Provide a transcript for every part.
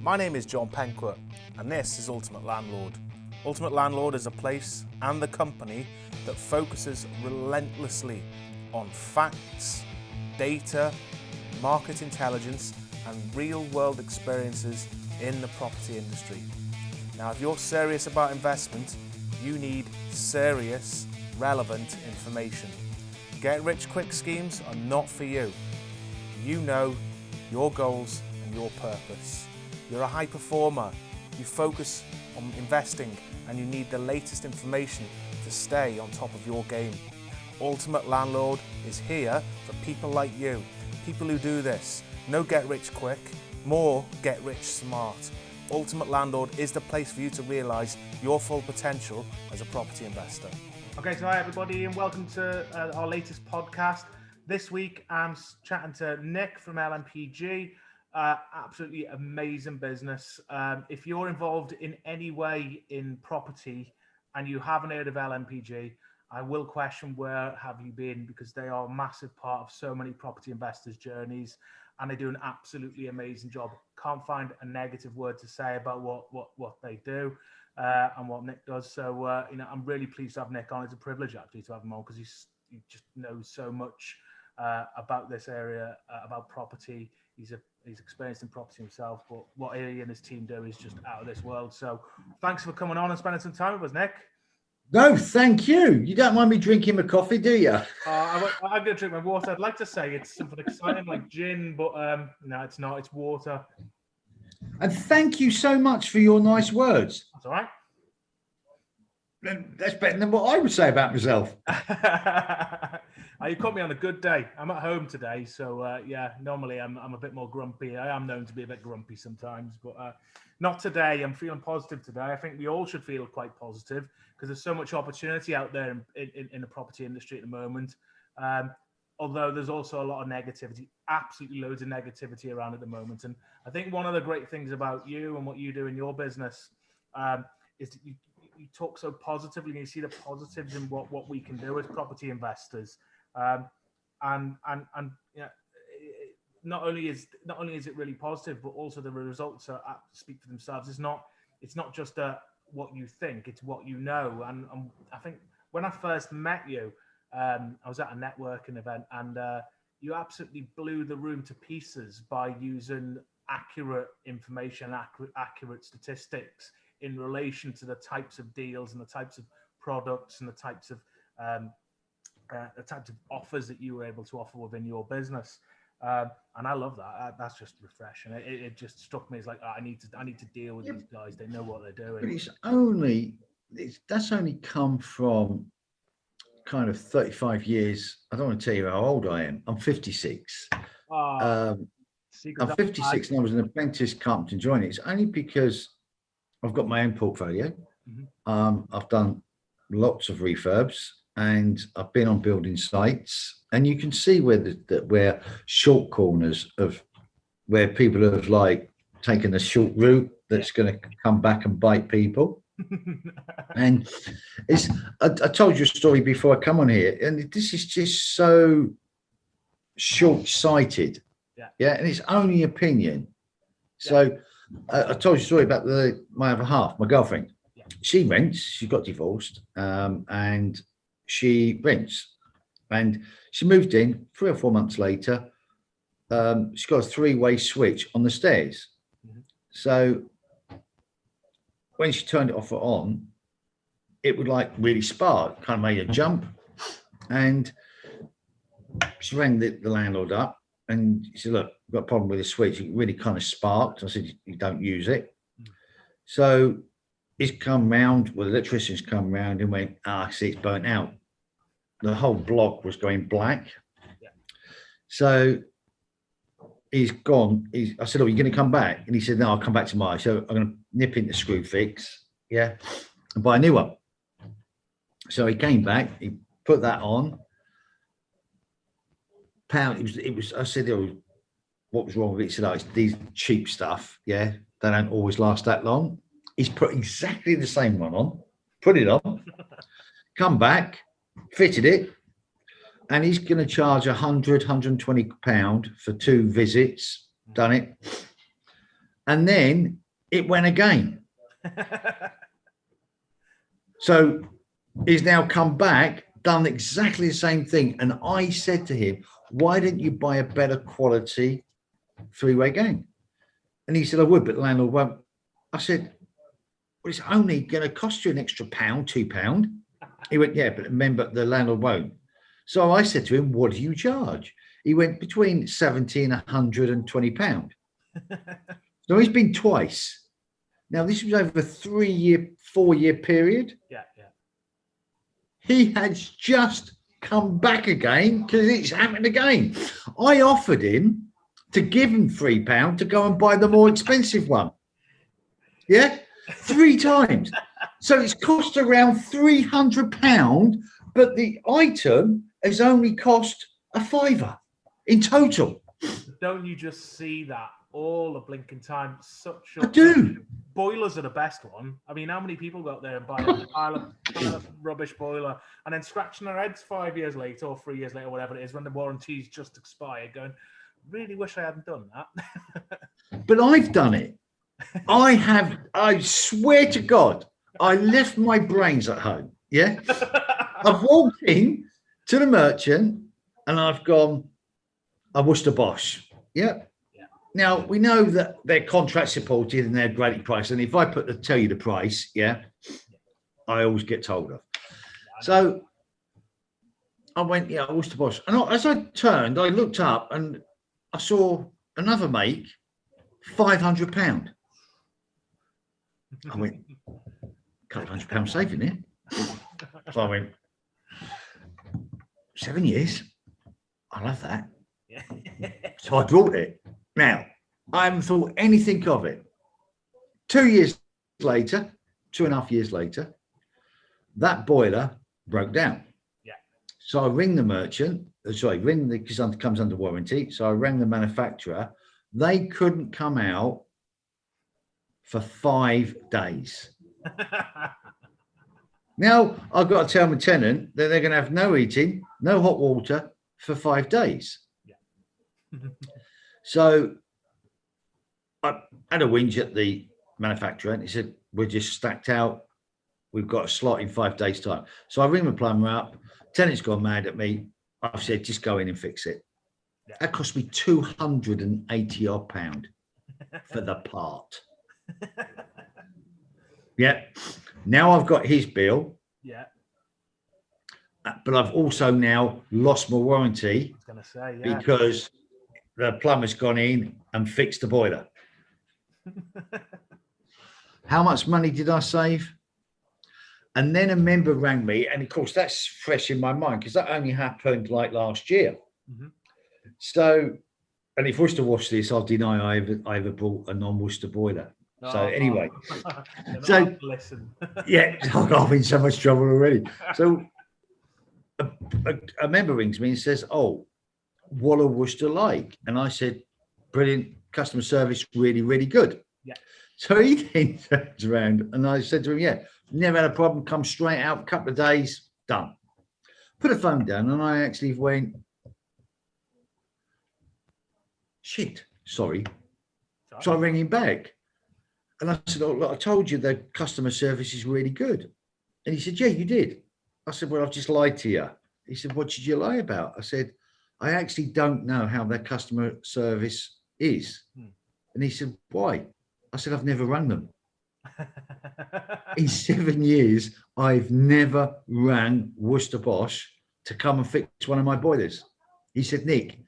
My name is John Penquet, and this is Ultimate Landlord. Ultimate Landlord is a place and the company that focuses relentlessly on facts, data, market intelligence, and real-world experiences in the property industry. Now, if you're serious about investment, you need serious, relevant information. Get-rich-quick schemes are not for you. You know your goals and your purpose. You're a high performer, you focus on investing, and you need the latest information to stay on top of your game. Ultimate Landlord is here for people like you, people who do this. No get rich quick, more get rich smart. Ultimate Landlord is the place for you to realise your full potential as a property investor. Okay, so hi everybody and welcome to our latest podcast. This week I'm chatting to Nick from LNPG. Absolutely amazing business. If you're involved in any way in property and you haven't heard of LNPG, I will question where have you been, because they are a massive part of so many property investors' journeys and they do an absolutely amazing job. Can't find a negative word to say about what they do and what Nick does. So, I'm really pleased to have Nick on. It's a privilege actually to have him on because he just knows so much about this area, about property. He's experienced in property himself, but what he and his team do is just out of this world. So thanks for coming on and spending some time with us, Nick. No, thank you. You don't mind me drinking my coffee, do you? I'm going to drink my water. I'd like to say it's something exciting like gin, but no, it's not. It's water. And thank you so much for your nice words. That's all right. That's better than what I would say about myself. You caught me on a good day. I'm at home today, so normally I'm a bit more grumpy. I am known to be a bit grumpy sometimes, but not today. I'm feeling positive today. I think we all should feel quite positive because there's so much opportunity out there in the property industry at the moment. Although there's also a lot of negativity, absolutely loads of negativity around at the moment. And I think one of the great things about you and what you do in your business is that you talk so positively and you see the positives in what we can do as property investors. And not only is it really positive, but also the results speak for themselves. It's not just what you think, it's what you know. And I think when I first met you, I was at a networking event, and you absolutely blew the room to pieces by using accurate information, accurate statistics in relation to the types of deals and the types of products and the types of offers that you were able to offer within your business. And I love that. That's just refreshing. It just struck me as like, I need to deal with these guys. They know what they're doing. But that's only come from kind of 35 years. I don't want to tell you how old I am. I'm 56. I'm 56 and I was an apprentice carpenter joiner. It's only because I've got my own portfolio. Mm-hmm. I've done lots of refurbs and I've been on building sites, and you can see where short corners of where people have like taken a short route that's going to come back and bite people. And I told you a story before I come on here, and this is just so short-sighted. Yeah, and it's only opinion. So I told you a story about my other half, my girlfriend. She rents. She got divorced, and she rents. And she moved in 3 or 4 months later. She's got a 3-way switch on the stairs. Mm-hmm. So when she turned it off or on, it would like really spark, kind of made a jump. And she rang the landlord up and she said, look, I've got a problem with the switch. It really kind of sparked. I said, you don't use it. So he's come round, the electrician's come round and went, I see it's burnt out. The whole block was going black. Yeah. So he's gone. I said, oh, you're going to come back? And he said, no, I'll come back tomorrow. So I'm going to nip into Screwfix, and buy a new one. So he came back, he put that on. It was. I said, oh, what was wrong with it? He said, oh, it's these cheap stuff. Yeah, they don't always last that long. He's put exactly the same one on, put it on, come back, fitted it, and he's going to charge £100, £120 for 2 visits. Done it. And then it went again. So he's now come back, done exactly the same thing. And I said to him, why didn't you buy a better quality three-way gang? And he said, I would, but the landlord won't. I said, well, it's only going to cost you an extra £1, £2. He went, yeah, but remember, the landlord won't. So I said to him, what do you charge? He went between 70 and £120. So he's been twice. Now, this was over a 4-year period. Yeah. He has just come back again because it's happened again. I offered him to give him £3 to go and buy the more expensive one. Yeah, 3 times. So it's cost around £300, but the item has only cost a £5 in total. Don't you just see that all the blinking time? I do. Boilers are the best one. I mean, how many people go out there and buy a pile of rubbish boiler and then scratching their heads 5 years later or 3 years later, whatever it is, when the warranty's just expired, going, really wish I hadn't done that. But I've done it. I swear to God, I left my brains at home. Yeah. I've walked in to the merchant and I've gone, I Worcester Bosch. Yeah. Now we know that they're contract supported and they're great price. And if I tell you the price, yeah, I always get told of. So I went, yeah, Worcester Bosch. And as I turned, I looked up and I saw another make, £500. I went, £200 saving here. So I went, 7 years. I love that. So I brought it. Now, I haven't thought anything of it. 2 years later, 2.5 years later, that boiler broke down. Yeah. So I ring the merchant, because it comes under warranty. So I rang the manufacturer. They couldn't come out for 5 days. Now I've got to tell my tenant that they're going to have no heating, no hot water for 5 days. Yeah. So I had a whinge at the manufacturer and he said, we're just stacked out. We've got a slot in 5 days' time. So I ring the plumber up. Tenant's gone mad at me. I've said, just go in and fix it. Yeah. That cost me £280 odd for the part. Yeah. Now I've got his bill. Yeah. But I've also now lost my warranty. I was going to say, yeah, because the plumber's gone in and fixed the boiler. How much money did I save? And then a member rang me, and of course that's fresh in my mind because that only happened like last year. Mm-hmm. So, and if Worcester watched this, I'll deny I ever bought a non-Worcester boiler. So anyway, so listen. Yeah, I've been in so much trouble already. So a member rings me and says, "Oh, what are Worcester like?" And I said, "Brilliant customer service, really, really good." Yeah. So he then turns around and I said to him, "Yeah, never had a problem. Come straight out, a couple of days, done." Put the phone down, and I actually went, "Shit, sorry." So I rang him back. And I said, "Oh, look, I told you the customer service is really good." And he said, "Yeah, you did." I said, "Well, I've just lied to you." He said, "What did you lie about?" I said, "I actually don't know how their customer service is." And he said, "Why?" I said, "I've never rang them." In 7 years, I've never rang Worcester Bosch to come and fix one of my boilers. He said, "Nick,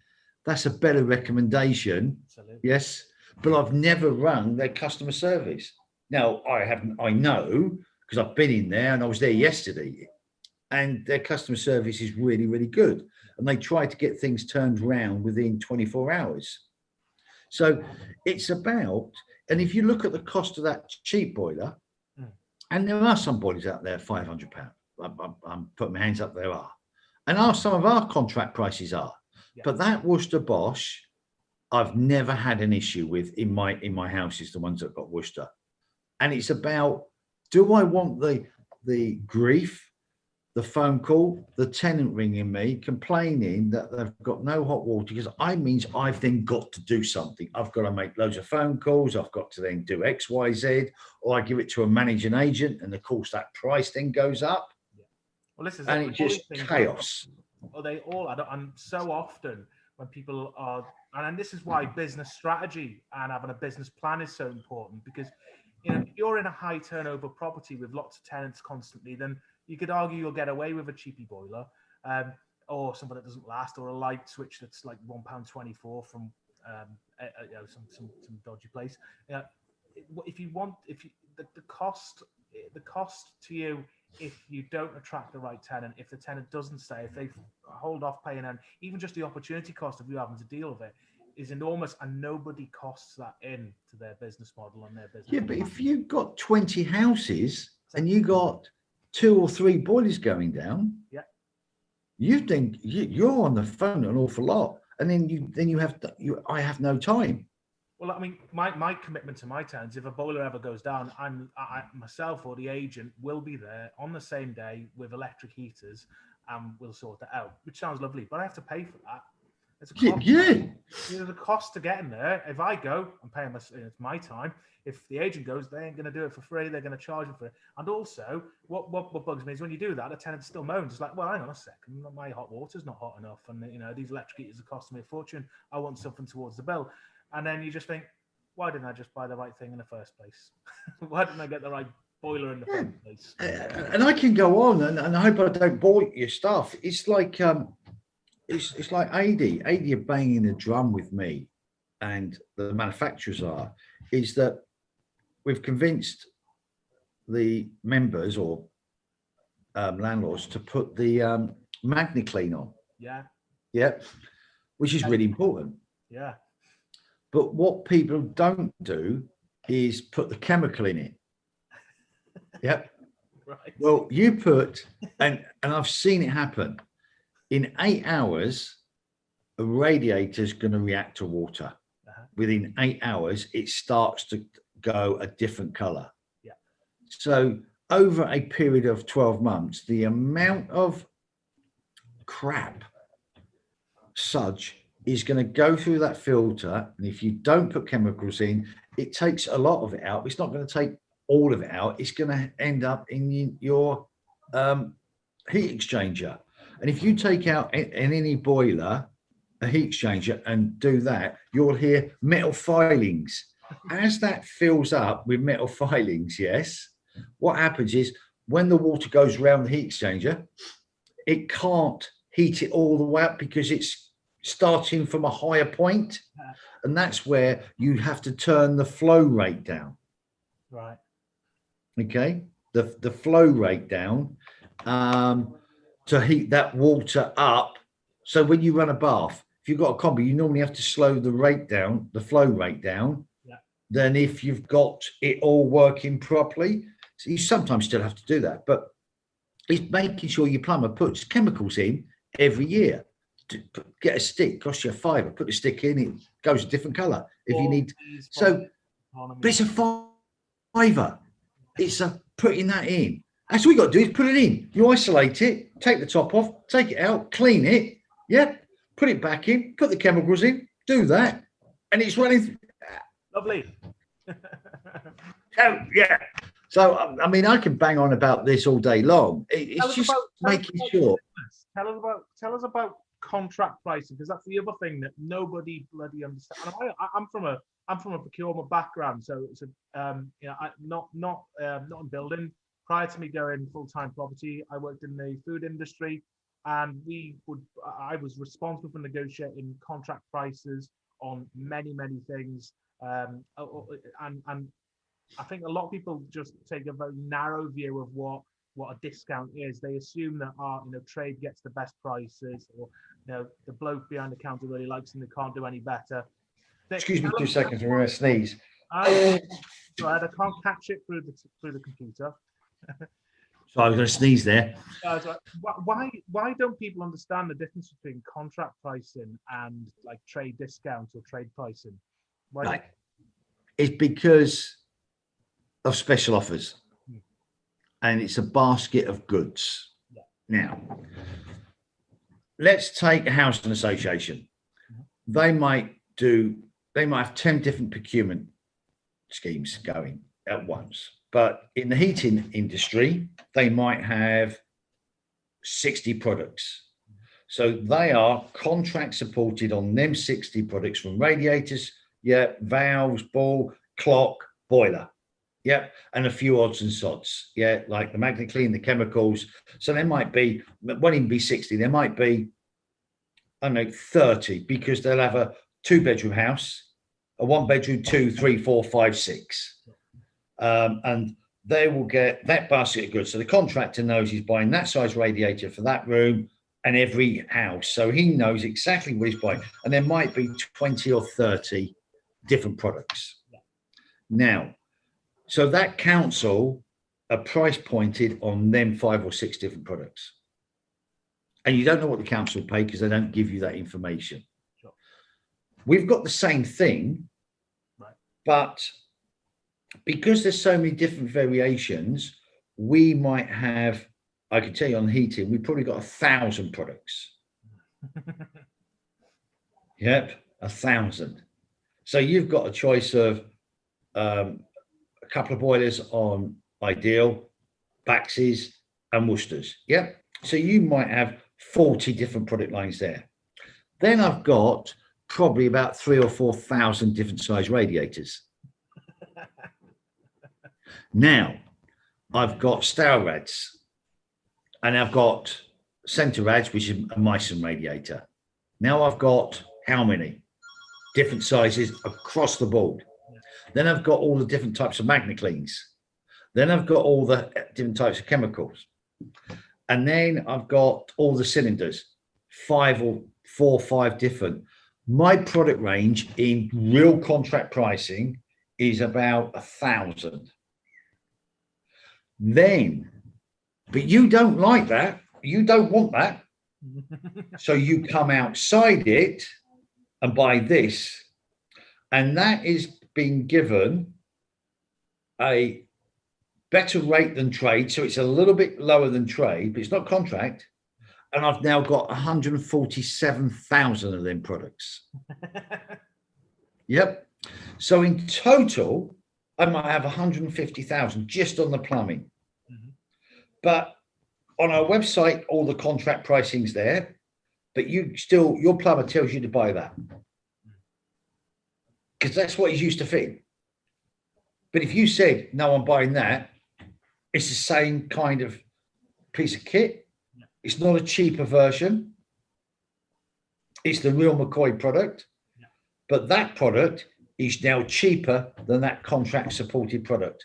that's a better recommendation." Absolutely. Yes. But I've never rung their customer service. Now I know because I've been in there and I was there yesterday, and their customer service is really, really good. And they try to get things turned around within 24 hours. So it's about, and if you look at the cost of that cheap boiler, and there are some boilers out there, £500. I'm putting my hands up, there are. And some of our contract prices are. Yeah. But that Worcester Bosch, I've never had an issue with in my houses, the ones that got Worcester. And it's about, do I want the grief, the phone call, the tenant ringing me, complaining that they've got no hot water, because means I've then got to do something. I've got to make loads of phone calls. I've got to then do X, Y, Z, or I give it to a managing agent, and of course that price then goes up. Yeah. Well, this is and it's just chaos. Or they all add up, and so often when people are, and this is why business strategy and having a business plan is so important, because if you're in a high turnover property with lots of tenants constantly, then you could argue you'll get away with a cheapy boiler, or something that doesn't last, or a light switch that's like £1.24 from some dodgy place. If you want, the cost to you, if you don't attract the right tenant, if the tenant doesn't stay, if they hold off paying, and even just the opportunity cost of you having to deal with it is enormous, and nobody costs that in to their business model and their business. Yeah, but if you've got 20 houses and you got 2 or 3 boilers going down, yeah, you're on the phone an awful lot, and then I have no time. Well, I mean, my commitment to my tenants, if a boiler ever goes down, I myself or the agent will be there on the same day with electric heaters, and we'll sort it out, which sounds lovely, but I have to pay for that. It's a cost. Yeah. There's a cost to getting there. If I go, I'm paying it's my time. If the agent goes, they ain't going to do it for free. They're going to charge me for it. And also, what bugs me is when you do that, the tenant still moans. It's like, well, hang on a second, my hot water's not hot enough, and these electric heaters are costing me a fortune. I want something towards the bill. And then you just think, why didn't I just buy the right thing in the first place? Why didn't I get the right boiler in the first place? And I can go on, and I hope I don't bore your stuff. It's like it's like AD are banging the drum with me, and the manufacturers is that we've convinced the members or landlords to put the MagnaClean on. Yeah, which is really important. Yeah. But what people don't do is put the chemical in it. Yep. Right. Well, you put, and I've seen it happen. In 8 hours, a radiator is going to react to water. Within 8 hours, it starts to go a different color. Yeah. So over a period of 12 months, the amount of crap, sludge, is going to go through that filter. And if you don't put chemicals in, it takes a lot of it out. It's not going to take all of it out. It's going to end up in your heat exchanger. And if you take out in any boiler, a heat exchanger, and do that, you'll hear metal filings. As that fills up with metal filings, yes, what happens is when the water goes around the heat exchanger, it can't heat it all the way up because it's starting from a higher point, and that's where you have to turn the flow rate down. Right. Okay, the flow rate down to heat that water up. So when you run a bath, if you've got a combi, you normally have to slow the rate down, the flow rate down. Yeah. Than if you've got it all working properly. So you sometimes still have to do that, but it's making sure your plumber puts chemicals in every year. Get a stick, costs you £5. Put the stick in, it goes a different color if you need. So, but it's a £5. It's putting that in. That's all you got to do is put it in. You isolate it, take the top off, take it out, clean it. Yep. Put it back in, put the chemicals in, do that, and it's running. Lovely. Oh, yeah. So, I mean, I can bang on about this all day long. It's just making sure. Tell us about contract pricing, because that's the other thing that nobody bloody understands. I'm from a procurement background, so it's not in building. Prior to me going full-time property, I worked in the food industry, and I was responsible for negotiating contract prices on many things, and I think a lot of people just take a very narrow view of what a discount is. They assume that trade gets the best prices, or the bloke behind the counter really likes them, they can't do any better. Excuse me 2 seconds, I'm going to sneeze. I can't catch it through the computer. So I was going to sneeze there. Why don't people understand the difference between contract pricing and like trade discounts or trade pricing? Right. It's because of special offers. And it's a basket of goods. Yeah. Now, let's take a housing association. They might have 10 different procurement schemes going at once. But in the heating industry, they might have 60 products. So they are contract supported on them 60 products, from radiators, valves, ball, clock, boiler, and a few odds and sods, like the magnet clean, the chemicals. So there might be, won't even be 60, there might be, I don't know, 30, because they'll have a 2-bedroom house, a 1-bedroom, 2, 3, 4, 5, 6. And they will get that basket of goods. So the contractor knows he's buying that size radiator for that room and every house. So he knows exactly what he's buying. And there might be 20 or 30 different products. Now, so that council are price pointed on them 5 or 6 different products. And you don't know what the council pay because they don't give you that information. Sure. We've got the same thing, right, but because there's so many different variations, we might have, I can tell you on heating, we've probably got 1,000 products. Yep, 1,000. So you've got a choice of a couple of boilers on Ideal, Baxes and Worcesters. Yep. So you might have 40 different product lines there. Then I've got probably about 3,000 or 4,000 different size radiators. Now, I've got Stelrads, and I've got Centerads, which is a Meissen radiator. Now I've got how many different sizes across the board? Then I've got all the different types of magnet cleans. Then I've got all the different types of chemicals. And then I've got all the cylinders, 5 or 4 or 5 different. My product range in real contract pricing is about 1,000. Then, but you don't like that. You don't want that. So you come outside it and buy this. And that is being given a better rate than trade. So it's a little bit lower than trade, but it's not contract. And I've now got 147,000 of them products. Yep. So in total, I might have 150,000 just on the plumbing. Mm-hmm. But on our website, all the contract pricing's there, but your plumber tells you to buy that. Because that's what he's used to fit. But if you said, no, I'm buying that, it's the same kind of piece of kit. Yeah. It's not a cheaper version. It's the real McCoy product. Yeah. But that product is now cheaper than that contract supported product.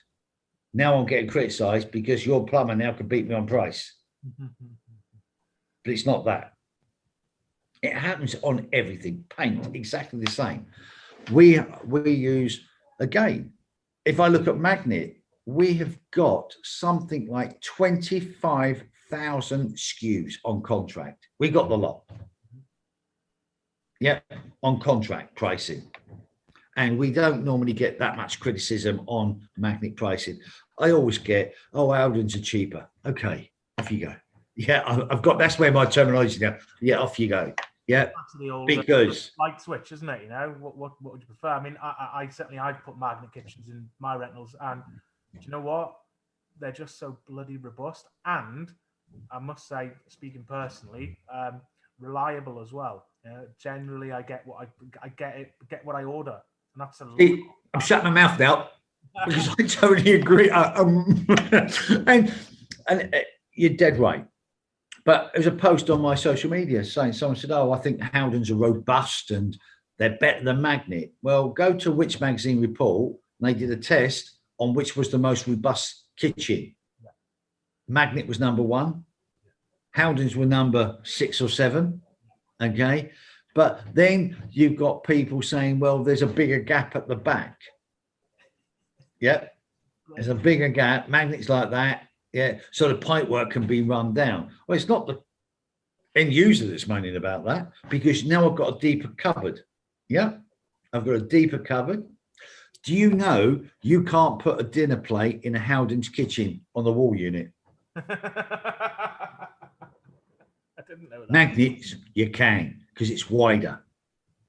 Now I'm getting criticized because your plumber now can beat me on price. But it's not that. It happens on everything. Paint, exactly the same. We use, again, if I look at magnet, we have got something like 25,000 SKUs on contract. We got the lot. Yeah, on contract pricing. And we don't normally get that much criticism on magnet pricing. I always get, oh, Aldens are cheaper. Okay, off you go. Yeah, I've got, that's where my terminology now. Yeah, off you go. Yeah, because light switch, isn't it? You know, what would you prefer? I mean, I certainly, I've put magnet kitchens in my rentals, and do you know what? They're just so bloody robust, and I must say, speaking personally, reliable as well. Generally, I get what I get what I order, and that's a. I'm shutting my mouth now because I totally agree. And you're dead right. But there's a post on my social media saying, someone said, oh, I think Howdens are robust and they're better than Magnet. Well, go to Which Magazine report, and they did a test on which was the most robust kitchen. Yeah. Magnet was number 1. Howdens were number 6 or 7. Okay. But then you've got people saying, well, there's a bigger gap at the back. Yeah. There's a bigger gap. Magnets like that. Yeah, so the pipe work can be run down. Well, it's not the end user that's moaning about that, because now I've got a deeper cupboard. Yeah, I've got a deeper cupboard. Do you know you can't put a dinner plate in a Howdens kitchen on the wall unit? didn't know that. Magnets, you can, because it's wider.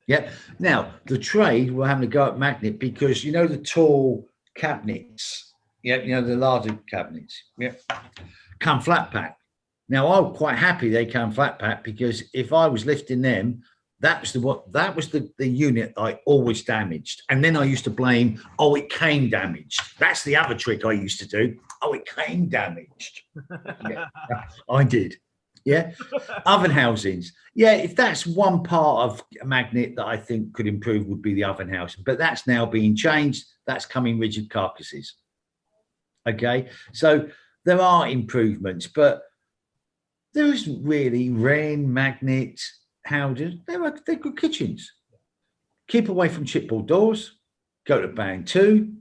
Yeah. Now, the trade will having to go at magnet because, you know, the tall cabinets, yeah, you know, the larger cabinets, yeah, come flat pack. Now, I'm quite happy they come flat pack because if I was lifting them, that was the unit I always damaged. And then I used to blame, oh, it came damaged. That's the other trick I used to do. Oh, it came damaged. Yeah, I did. Yeah. Oven housings. Yeah, if that's one part of a magnet that I think could improve would be the oven housing, but that's now being changed. That's coming rigid carcasses. Okay. So there are improvements, but there isn't really rain magnet houses. They're good kitchens. Keep away from chipboard doors. Go to band 2.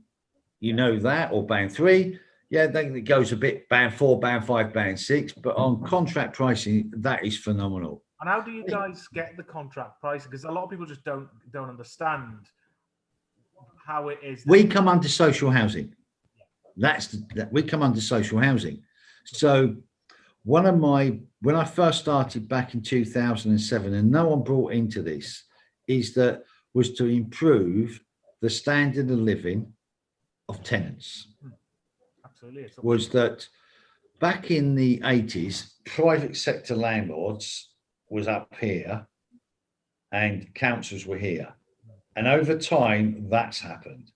You know that, or band 3. Yeah, then it goes a bit band 4, band 5, band 6. But on contract pricing, that is phenomenal. And how do you guys get the contract pricing? Because a lot of people just don't understand how it is. We come under social housing. We come under social housing. So when I first started back in 2007, and no one brought into this, was to improve the standard of living of tenants. Absolutely. Was that back in the 80s, private sector landlords was up here and councils were here. And over time, that's happened.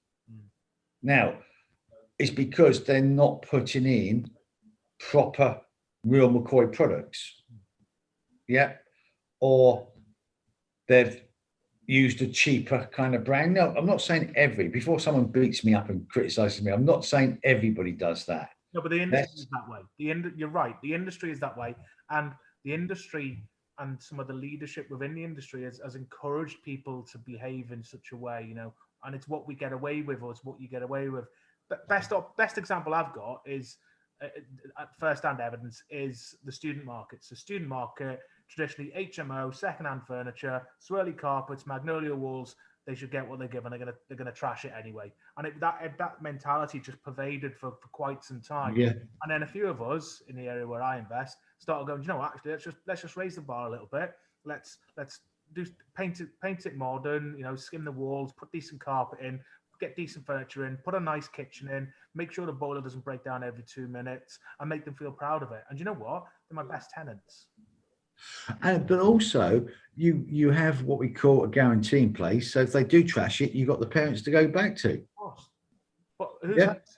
Now, it's because they're not putting in proper real McCoy products. Yeah. Or they've used a cheaper kind of brand. No, I'm not saying before someone beats me up and criticizes me, I'm not saying everybody does that. No, but the industry is that way. You're right. The industry is that way. And the industry and some of the leadership within the industry has encouraged people to behave in such a way, you know, and it's what we get away with, or it's what you get away with. But best example I've got is first-hand evidence is the student market. So student market, traditionally HMO, second-hand furniture, swirly carpets, magnolia walls. They should get what they give, and they're gonna trash it anyway. And that mentality just pervaded for quite some time. Yeah. And then a few of us in the area where I invest started going, you know what, actually, let's just raise the bar a little bit. Let's do paint it modern. You know, skim the walls, put decent carpet in, get decent furniture in, put a nice kitchen in, make sure the boiler doesn't break down every 2 minutes, and make them feel proud of it. And you know what? They're my best tenants. But also, you have what we call a guarantee in place. So if they do trash it, you've got the parents to go back to. Of course. But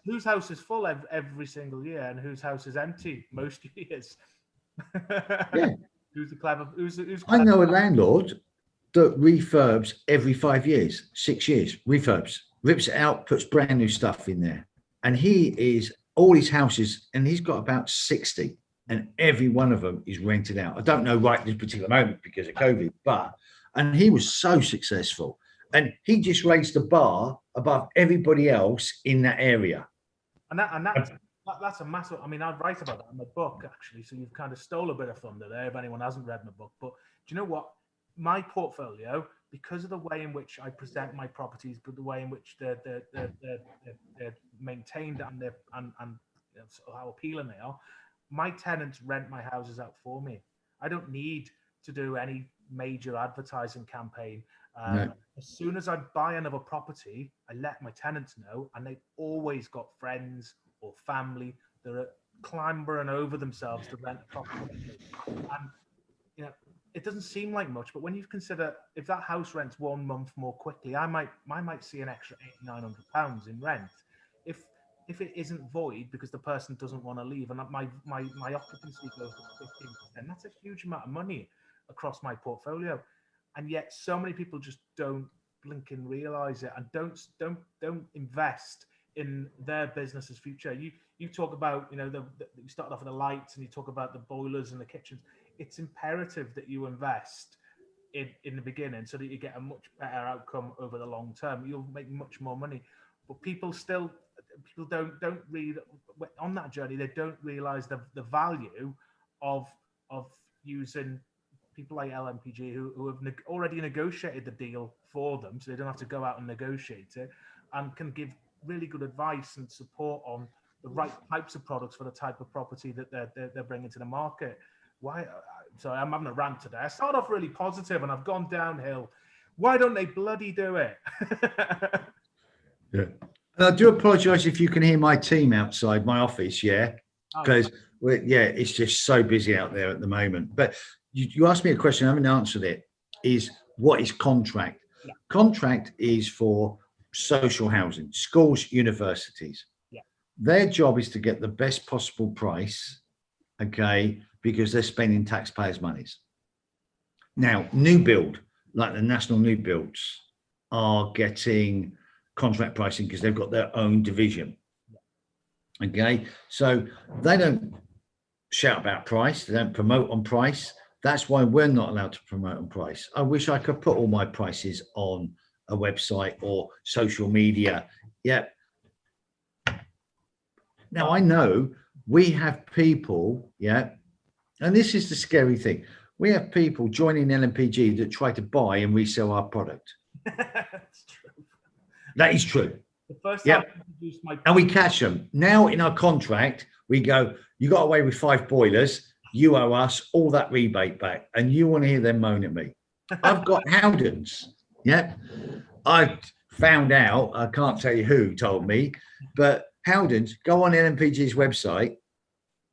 whose house is full every single year, and whose house is empty most years? Yeah. Who's the clever? Who's clever? I know a landlord that refurbs every 5 years, 6 years, refurbs, rips it out, puts brand new stuff in there. And he is all his houses, and he's got about 60, and every one of them is rented out. I don't know right this particular moment because of COVID, and he was so successful. And he just raised the bar above everybody else in that area. And that's a massive. I mean, I write about that in my book, actually. So you've kind of stole a bit of thunder there if anyone hasn't read my book. But do you know what? My portfolio, because of the way in which I present my properties, but the way in which they're maintained and you know, so how appealing they are, my tenants rent my houses out for me. I don't need to do any major advertising campaign. No. As soon as I buy another property, I let my tenants know, and they've always got friends or family that are clambering over themselves to rent a property. And you know, it doesn't seem like much, but when you consider if that house rents 1 month more quickly, I might see an extra £800-900 in rent. If it isn't void because the person doesn't want to leave, and my occupancy goes to 15%, that's a huge amount of money across my portfolio. And yet so many people just don't blink and realize it, and don't invest in their business's future. You talk about, you know, you started off with the lights, and you talk about the boilers and the kitchens. It's imperative that you invest in the beginning so that you get a much better outcome over the long term. You'll make much more money. But people don't read on that journey. They don't realize the value of using people like LNPG who have already negotiated the deal for them, so they don't have to go out and negotiate it, and can give really good advice and support on the right types of products for the type of property that they're bringing to the market. Why So I'm having a rant today. I started off really positive and I've gone downhill. Why don't they bloody do it? Yeah. And I do apologise if you can hear my team outside my office, yeah, because it's just so busy out there at the moment. But you asked me a question, I haven't answered it. Is what is contract? Yeah. Contract is for social housing, schools, universities. Yeah. Their job is to get the best possible price, okay, because they're spending taxpayers' monies. Now, new build, like the national new builds, are getting contract pricing because they've got their own division. Okay, so they don't shout about price, they don't promote on price. That's why we're not allowed to promote on price. I wish I could put all my prices on a website or social media. Yeah. Now I know we have people, yeah, and this is the scary thing. We have people joining LNPG that try to buy and resell our product. That's true. That is true. The first time I introduced my and we catch them. Now in our contract, we go, you got away with 5 boilers, you owe us all that rebate back. And you want to hear them moan at me. I've got Howdens. Yeah. I found out, I can't tell you who told me, but Howdens, go on LNPG's website,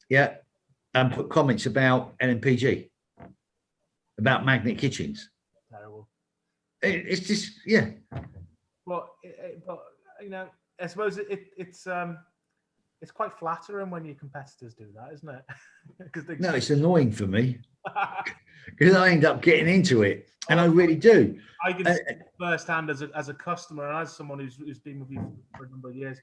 yeah, and put comments about LNPG, about magnet kitchens. Terrible. It's just, yeah. But you know, I suppose it's quite flattering when your competitors do that, isn't it? No, it's annoying for me because I end up getting into it, and I really do. I can see firsthand as a customer and as someone who's been with you for a number of years.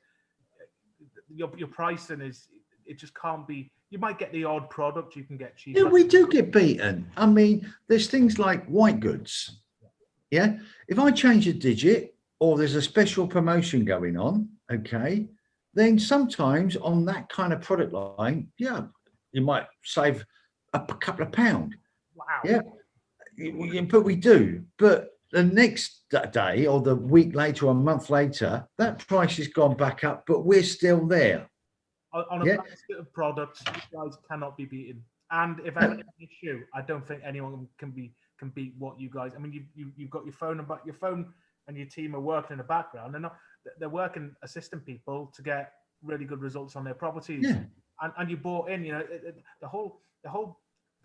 Your pricing it just can't be. You might get the odd product you can get cheaper. Yeah, we do get beaten. I mean, there's things like white goods. Yeah, if I change a digit or there's a special promotion going on, okay, then sometimes on that kind of product line, yeah, you might save a couple of pounds. Wow. Yeah, but we do. But the next day or the week later or a month later, that price has gone back up, but we're still there. On a basket of products, you guys cannot be beaten. And if ever an issue, I don't think anyone can beat what you guys. I mean, you've got your phone, but your phone and your team are working in the background. They're working, assisting people to get really good results on their properties. Yeah. And you bought in, you know, the whole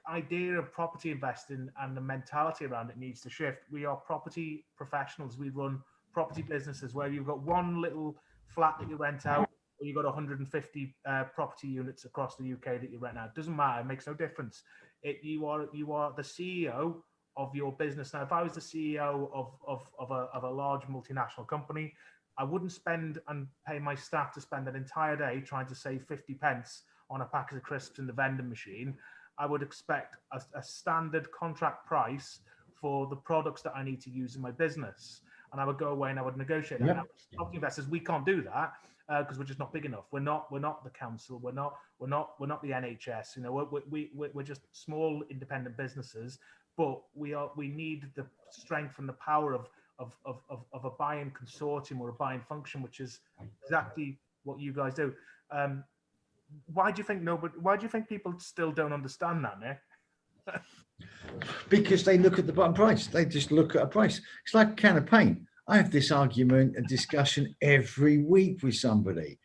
idea of property investing and the mentality around it needs to shift. We are property professionals. We run property businesses where you've got one little flat that you rent out, or you've got 150 property units across the UK that you rent out. It doesn't matter. It makes no difference. You are the CEO of your business. Now, if I was the CEO of a large multinational company, I wouldn't spend and pay my staff to spend an entire day trying to save 50 pence on a packet of crisps in the vending machine. I would expect a standard contract price for the products that I need to use in my business. And I would go away and I would negotiate that. Now, property investors, we can't do that because we're just not big enough. We're not the council. We're not the NHS. You know, we're just small independent businesses. But we need the strength and the power of a buying consortium or a buying function, which is exactly what you guys do. Why do you think people still don't understand that, Nick? Because they look at the bottom price. They just look at a price. It's like a can of paint. I have this argument and discussion every week with somebody.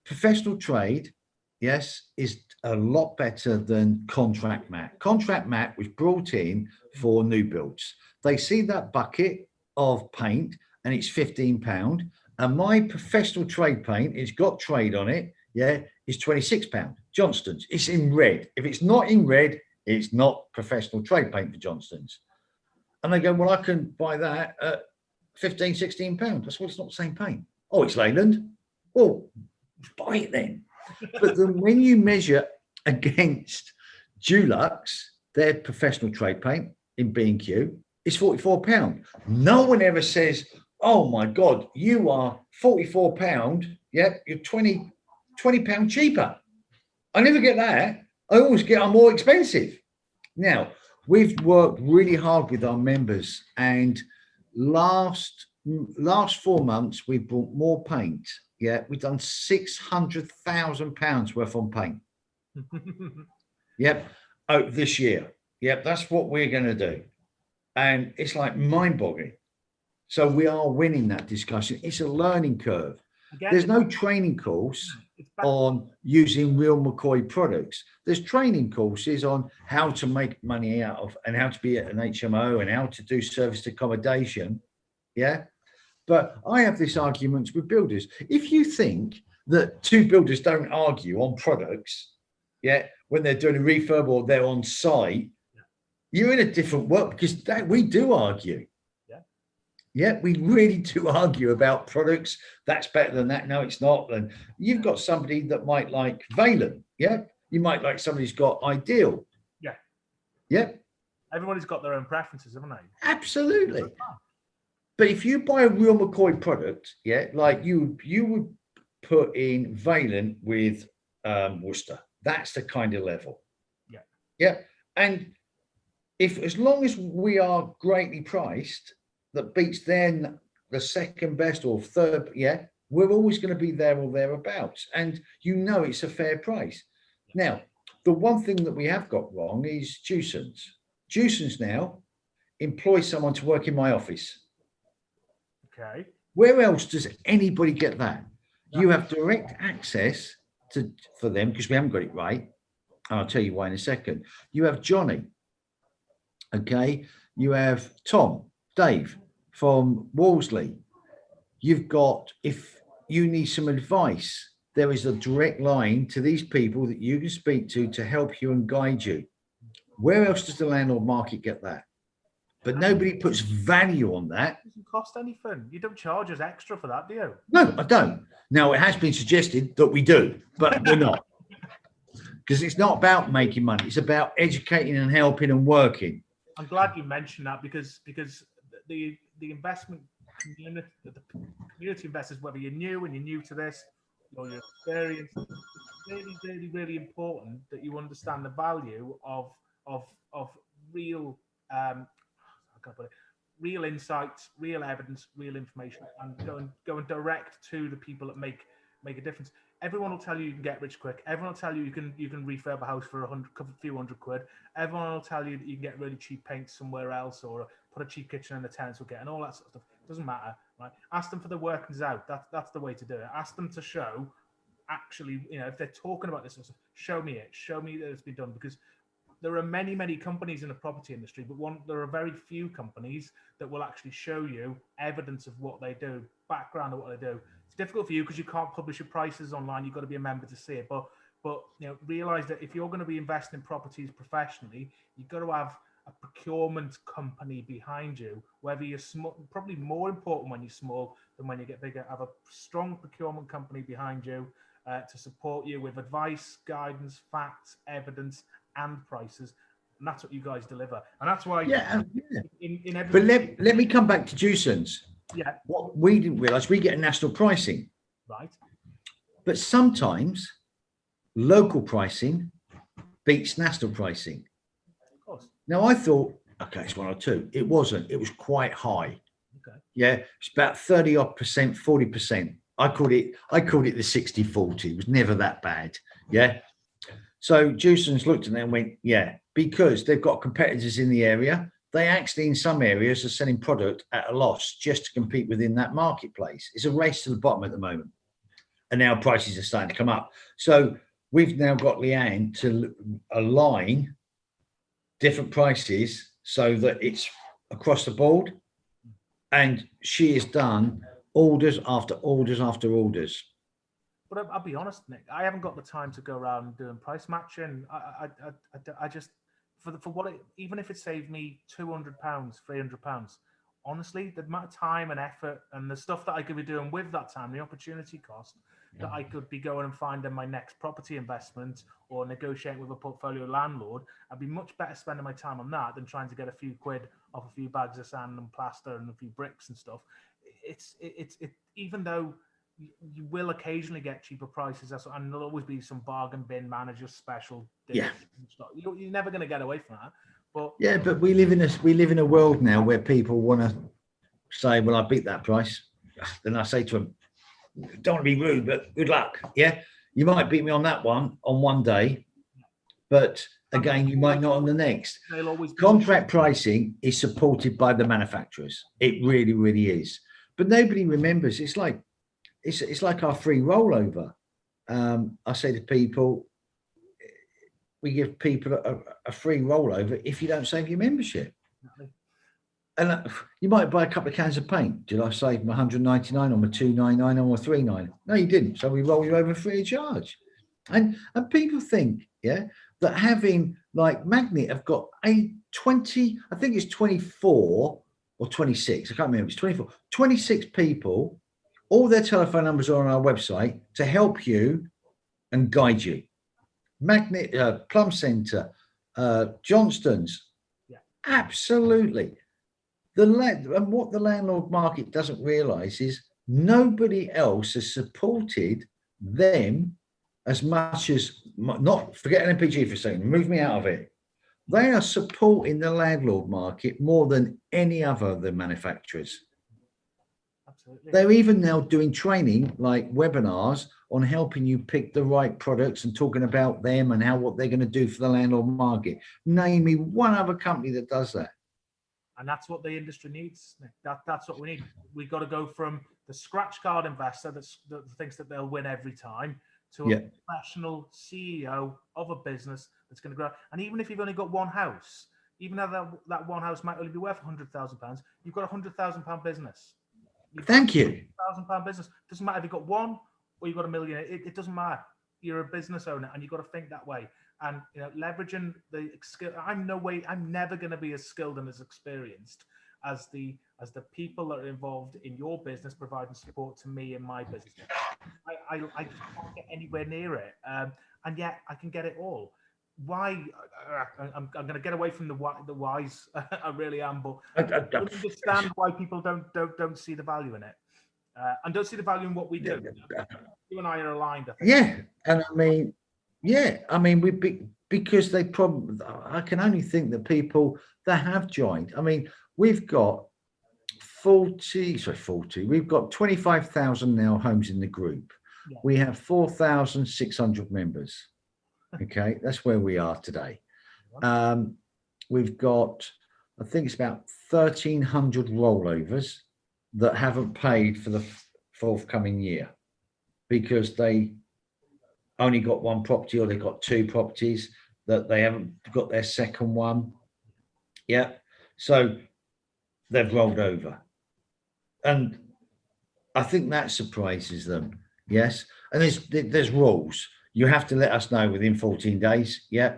Professional trade, yes, is a lot better than contract mat. Contract mat was brought in for new builds. They see that bucket of paint and it's £15. And my professional trade paint, it's got trade on it, yeah, is £26. Johnston's, it's in red. If it's not in red, it's not professional trade paint for Johnston's. And they go, well, I can buy that at £15, £16. That's what, it's not the same paint. Oh, it's Leyland. Well, buy it then. But then when you measure against Dulux, their professional trade paint in B&Q, it's £44. No one ever says, oh my God, you are £44. Yeah, you're £20 cheaper. I never get that. I always get I'm more expensive. Now, we've worked really hard with our members, and last 4 months we've bought more paint. Yeah, we've done £600,000 worth on paint. Yep, this year. Yep, that's what we're going to do. And it's like mind-boggling. So we are winning that discussion. It's a learning curve. Again, There's no training course on using real McCoy products. There's training courses on how to make money out of and how to be at an HMO and how to do serviced accommodation. Yeah. But I have this argument with builders. If you think that two builders don't argue on products, yeah, when they're doing a refurb or they're on site, you're in a different world because we do argue. Yeah, we really do argue about products. That's better than that. No, it's not. And you've got somebody that might like Valen. Yeah. You might like somebody who's got Ideal. Yeah. Yeah. Everybody's got their own preferences, haven't they? Absolutely. But if you buy a real McCoy product, yeah, like you would put in Valen with Worcester. That's the kind of level. Yeah. Yeah. And as long as we are greatly priced, that beats then the second best or third, yeah, we're always going to be there or thereabouts. And it's a fair price. Now, the one thing that we have got wrong is Jewsons. Jewsons now employ someone to work in my office. Okay. Where else does anybody get that? You have direct access for them because we haven't got it right. And I'll tell you why in a second. You have Johnny. Okay. You have Tom, Dave from Wolseley. You've got, if you need some advice, there is a direct line to these people that you can speak to help you and guide you. Where else does the landlord market get that? But nobody puts value on that. It doesn't cost anything. You don't charge us extra for that, do you? No, I don't. Now, it has been suggested that we do, but we're not. Because it's not about making money. It's about educating and helping and working. I'm glad you mentioned that because the investment community, the community investors, whether you're new to this or you're experienced, it's really, really important that you understand the value of real real insights, real evidence, real information, and going direct to the people that make a difference. Everyone will tell you can get rich quick. Everyone will tell you you can refurb a house for a few hundred quid. Everyone will tell you that you can get really cheap paint somewhere else or put a cheap kitchen in the tenants will get and all that sort of stuff. It doesn't matter, right? Ask them for the workings out. That's the way to do it. Ask them to show actually, if they're talking about this sort of stuff, show me it. Show me that it's been done because there are many, many companies in the property industry, but there are very few companies that will actually show you evidence of what they do, background of what they do. It's difficult for you because you can't publish your prices online. You've got to be a member to see it. But realize that if you're going to be investing in properties professionally, you've got to have a procurement company behind you, whether you're small, probably more important when you're small than when you get bigger. Have a strong procurement company behind you to support you with advice, guidance, facts, evidence, and prices, and that's what you guys deliver, and that's why. In but let me come back to Jewsons. Yeah. What we didn't realise, we get national pricing, right? But sometimes local pricing beats national pricing. Of course. Now I thought, okay, it's 1 or 2. It wasn't. It was quite high. Okay. Yeah, it's about 30% 40%. I called it the 60-40. It was never that bad. Yeah. So Jewsons looked at them and went, yeah, because they've got competitors in the area. They actually, in some areas, are selling product at a loss just to compete within that marketplace. It's a race to the bottom at the moment. And now prices are starting to come up. So we've now got Leanne to align different prices so that it's across the board. And she has done orders after orders after orders. But I'll be honest, Nick, I haven't got the time to go around doing price matching. I just, for what it, even if it saved me £200, £300, honestly, the amount of time and effort and the stuff that I could be doing with that time, the opportunity cost that I could be going and finding my next property investment or negotiating with a portfolio landlord, I'd be much better spending my time on that than trying to get a few quid off a few bags of sand and plaster and a few bricks and stuff. It's even though you will occasionally get cheaper prices, and there'll always be some bargain bin manager special deals. Yeah, you're never going to get away from that. But yeah, but we live in a world now where people want to say, "Well, I beat that price." Then I say to them, "Don't want to be rude, but good luck." Yeah, you might beat me on that one on one day, but again, you might not on the next. They'll always be. Contract pricing is supported by the manufacturers. It really, really is. But nobody remembers. It's like our free rollover. I say to people, we give people a free rollover if you don't save your membership. Exactly. And you might buy a couple of cans of paint. Did I save my 199 on my 299 on my 39? No, you didn't. So we roll you over free of charge. And people think, that having like Magnet have got a 20, I think it's 24 or 26. I can't remember. It's 24, 26 people. All their telephone numbers are on our website to help you and guide you. Magnet, Plum Centre, Johnston's. Yeah. Absolutely. And what the landlord market doesn't realise is nobody else has supported them as much as, not forget LNPG for a second, move me out of it. They are supporting the landlord market more than any other of the manufacturers. Absolutely. They're even now doing training like webinars on helping you pick the right products and talking about them and what they're going to do for the landlord market. Name me one other company that does that. And that's what the industry needs. That's what we need. We've got to go from the scratch card investor that thinks that they'll win every time to a professional CEO of a business that's going to grow. And even if you've only got one house, even though that one house might only be worth £100,000, you've got £100,000 business. Thank you. £100,000 business. Doesn't matter if you've got one or you've got a million. It doesn't matter. You're a business owner, and you've got to think that way. And leveraging the skill. I'm never going to be as skilled and as experienced as the people that are involved in your business providing support to me in my business. I just can't get anywhere near it, and yet I can get it all. Why? I'm going to get away from the whys. I really am, but I don't understand why people don't see the value in it, and don't see the value in what we do. You and I are aligned, I think. Yeah, and I mean, because they probably. I can only think that people that have joined. I mean, we've got 40. We've got 25,000 now homes in the group. Yeah. We have 4,600 members. Okay, that's where we are today. We've got, I think it's about 1,300 rollovers that haven't paid for the forthcoming year because they only got one property or they got two properties that they haven't got their second one. Yeah, so they've rolled over, and I think that surprises them. Yes, and there's rules. You have to let us know within 14 days. Yeah,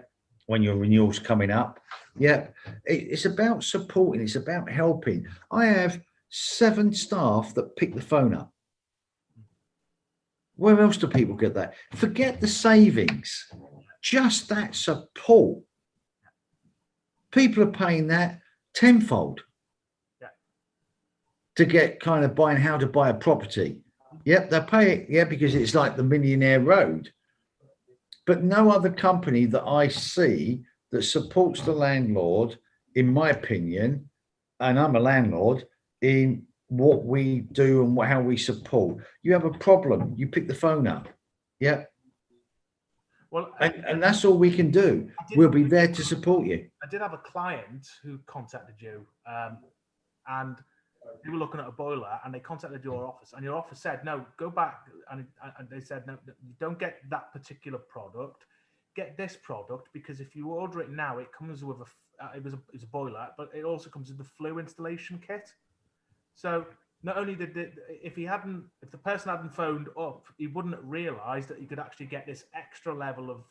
when your renewal's coming up. Yeah, it's about supporting. It's about helping. I have 7 staff that pick the phone up. Where else do people get that? Forget the savings. Just that support. People are paying that tenfold to get kind of buying how to buy a property. Yep, they pay it, because it's like the Millionaire Road. But no other company that I see that supports the landlord, in my opinion, and I'm a landlord, in what we do and how we support. You have a problem, you pick the phone up. Yeah. Well, and that's all we can do. We'll be there to support you. I did have a client who contacted you, and they were looking at a boiler, and they contacted your office, and your office said, no, go back. And they said, no, you don't get that particular product. Get this product, because if you order it now, it comes with it's a boiler, but it also comes with the flue installation kit. So not only if the person hadn't phoned up, he wouldn't have realised that he could actually get this extra level of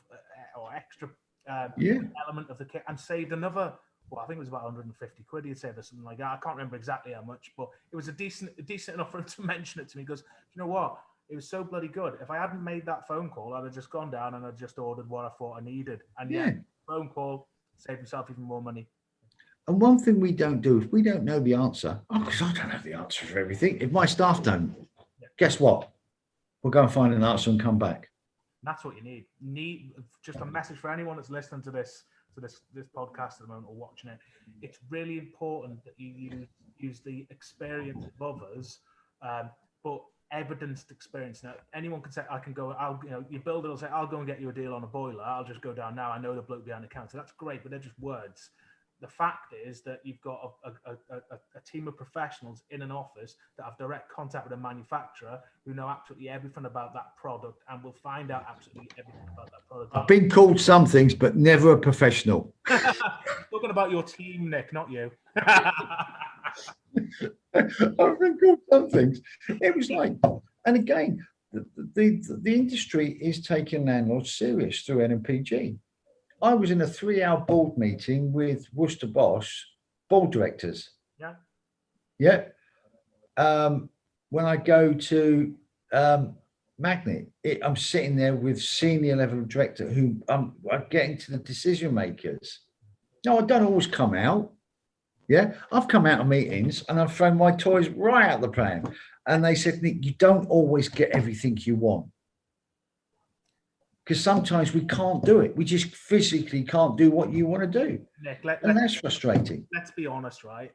or extra element of the kit and saved another. Well, I think it was about 150 quid. He'd said or something like that. I can't remember exactly how much, but it was a decent enough for him to mention it to me. He goes, you know what? It was so bloody good. If I hadn't made that phone call, I'd have just gone down and I'd just ordered what I thought I needed. And phone call saved himself even more money. And one thing we don't do, if we don't know the answer, because I don't have the answer for everything. If my staff don't, guess what? We'll go and find an answer and come back. That's what you need. Just a message for anyone that's listening to this podcast at the moment or watching it. It's really important that you use the experience of others, but evidenced experience. Now, anyone can say, I can go, your builder will say, I'll go and get you a deal on a boiler. I'll just go down now. I know the bloke behind the counter. That's great, but they're just words. The fact is that you've got a team of professionals in an office that have direct contact with a manufacturer who know absolutely everything about that product and will find out absolutely everything about that product. I've been called some things, but never a professional. Talking about your team, Nick, not you. I've been called some things. It was like, and again, the industry is taking landlords serious through LNPG. I was in a 3-hour board meeting with Worcester Bosch board directors. Yeah. Yeah. When I go to Magnet, I'm sitting there with senior level director who I'm getting to the decision makers. No, I don't always come out. Yeah. I've come out of meetings and I've thrown my toys right out the pram. And they said, Nick, you don't always get everything you want. Because sometimes we can't do it. We just physically can't do what you want to do. Nick, and that's frustrating. Let's be honest, right?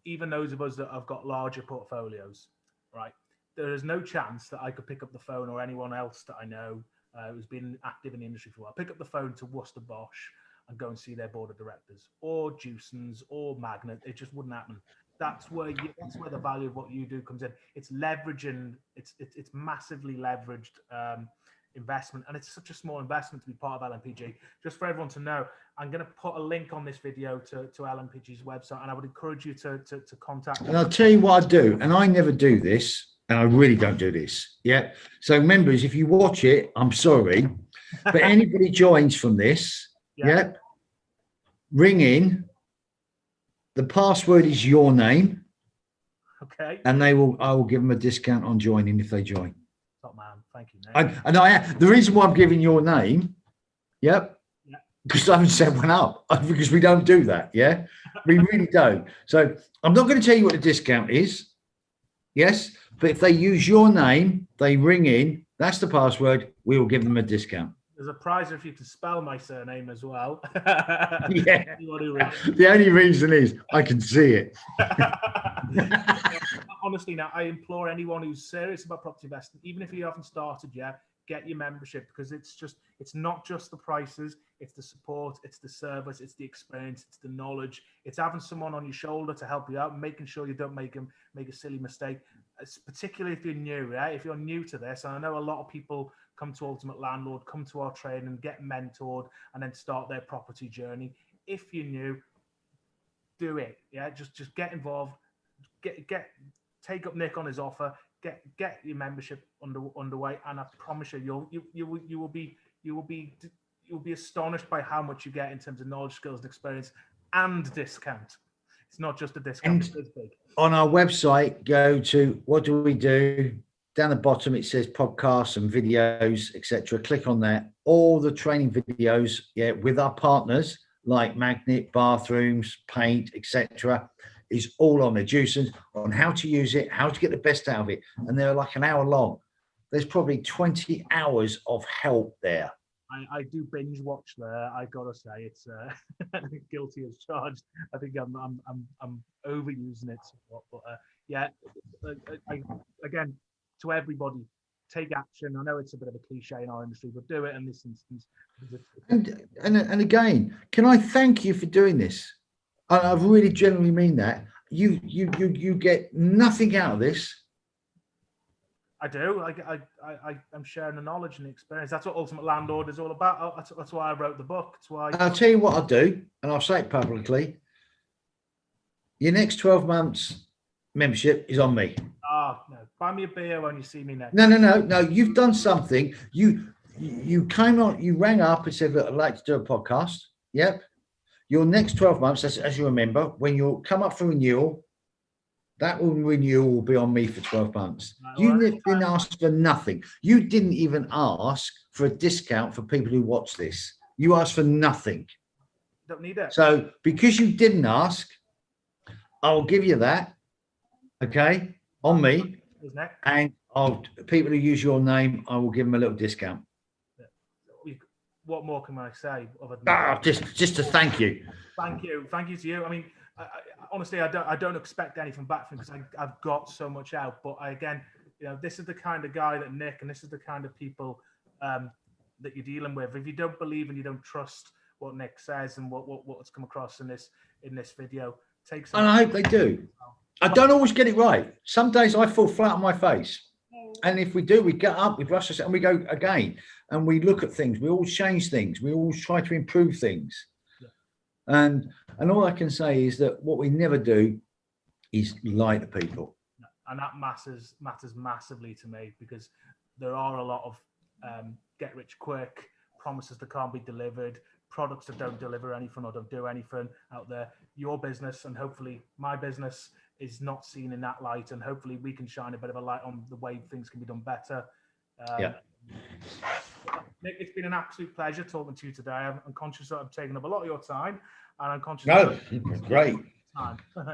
Even those of us that have got larger portfolios, right? There is no chance that I could pick up the phone, or anyone else that I know who's been active in the industry for a while, pick up the phone to Worcester Bosch and go and see their board of directors, or Jewson's, or Magnet. It just wouldn't happen. That's where the value of what you do comes in. It's leveraging. It's massively leveraged. Investment, and it's such a small investment to be part of LNPG. Just for everyone to know, I'm going to put a link on this video to LNPG's website, and I would encourage you to contact them. And I'll tell you what I do, and I never do this, and I really don't do this. Yeah. So members, if you watch it, I'm sorry, but anybody joins from this, yeah, ring in. The password is your name. Okay. And I will give them a discount on joining if they join. Top man, thank you, Nick. The reason why I'm giving your name, because I haven't set one up, because we don't do that, yeah, we really don't. So I'm not going to tell you what the discount is, yes, but if they use your name, they ring in, that's the password, we will give them a discount. There's a prize if you can spell my surname as well. Yeah. The only reason is I can see it. Honestly, now I implore anyone who's serious about property investing, even if you haven't started yet, get your membership, because it's not just the prices, it's the support, it's the service, it's the experience, it's the knowledge, it's having someone on your shoulder to help you out, making sure you don't make a silly mistake. It's particularly if you're new, right? If you're new to this, and I know a lot of people come to Ultimate Landlord, come to our training, get mentored, and then start their property journey. If you're new, do it. Yeah, just get involved. Take up Nick on his offer. Get your membership underway, and I promise you, you will be astonished by how much you get in terms of knowledge, skills, and experience, and discount. It's not just a discount. It's big. On our website, go to what do we do? Down the bottom, it says podcasts and videos, etc. Click on that. All the training videos, with our partners like Magnet, bathrooms, paint, etc., is all on there. Juicens on how to use it, how to get the best out of it, and they're like an hour long. There's probably 20 hours of help there. I do binge watch there. I gotta say, it's guilty as charged. I think I'm overusing it somewhat, but again, to everybody, take action. I know it's a bit of a cliche in our industry, but do it in this instance. And again, can I thank you for doing this? And I really genuinely mean that. You get nothing out of this. I do. I'm sharing the knowledge and the experience. That's what Ultimate Landlord is all about. That's why I wrote the book. That's why. I'll tell you what I'll do, and I'll say it publicly. Your next 12 months membership is on me. Oh, no. Buy me a beer when you see me next. No. You've done something. You came on, you rang up and said, look, I'd like to do a podcast. Yep. Your next 12 months, as you remember, when you come up for renewal, that renewal will be on me for 12 months. You didn't ask for nothing. You didn't even ask for a discount for people who watch this. You asked for nothing. Don't need it. So because you didn't ask, I'll give you that, okay, on me. And people who use your name, I will give them a little discount. What more can I say other than just to thank you. Thank you to you. I mean, honestly, I don't expect anything back from, because I've got so much out. But again, this is the kind of guy that Nick, and this is the kind of people that you're dealing with. If you don't believe and you don't trust what Nick says and what's come across in this video, take some. And I hope they do. I don't always get it right. Some days I fall flat on my face. And if we do, we get up, we brush ourselves, and we go again. And we look at things. We always change things. We always try to improve things. Yeah. And all I can say is that what we never do is lie to people. And that matters massively to me, because there are a lot of get rich quick promises that can't be delivered, products that don't deliver anything or don't do anything out there. Your business, and hopefully my business, is not seen in that light, and hopefully we can shine a bit of a light on the way things can be done better. Nick, it's been an absolute pleasure talking to you today. I'm conscious that I've taken up a lot of your time, and I'm conscious. No, great.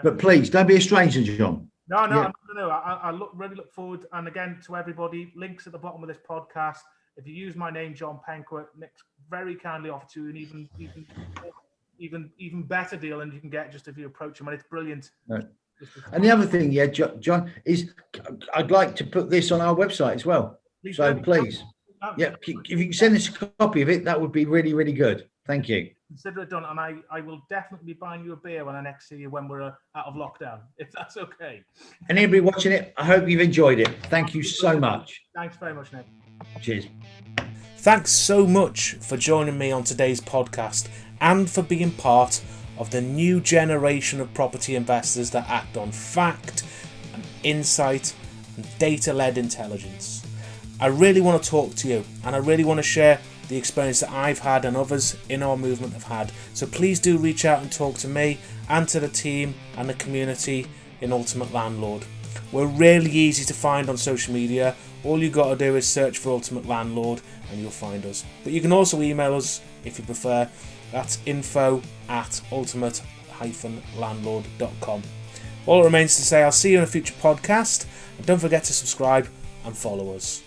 But please don't be a stranger, John. No. I really look forward. And again, to everybody, links at the bottom of this podcast. If you use my name, John Penquet, Nick's very kindly offered you an even better deal than you can get just if you approach him, and it's brilliant. No. And the other thing, John, is I'd like to put this on our website as well. Please, if you can send us a copy of it, that would be really, really good. Thank you. Consider it done, and I will definitely be buying you a beer when I next see you when we're out of lockdown, if that's okay. And anybody watching it, I hope you've enjoyed it. Thank you so much. Thanks very much, Nick. Cheers. Thanks so much for joining me on today's podcast and for being part of the new generation of property investors that act on fact and insight and data-led intelligence. I really want to talk to you, and I really want to share the experience that I've had and others in our movement have had. So please do reach out and talk to me and to the team and the community in Ultimate Landlord. We're really easy to find on social media. All you got to do is search for Ultimate Landlord and you'll find us. But you can also email us if you prefer. That's info@ultimate-landlord.com. All it remains to say, I'll see you in a future podcast, and don't forget to subscribe and follow us.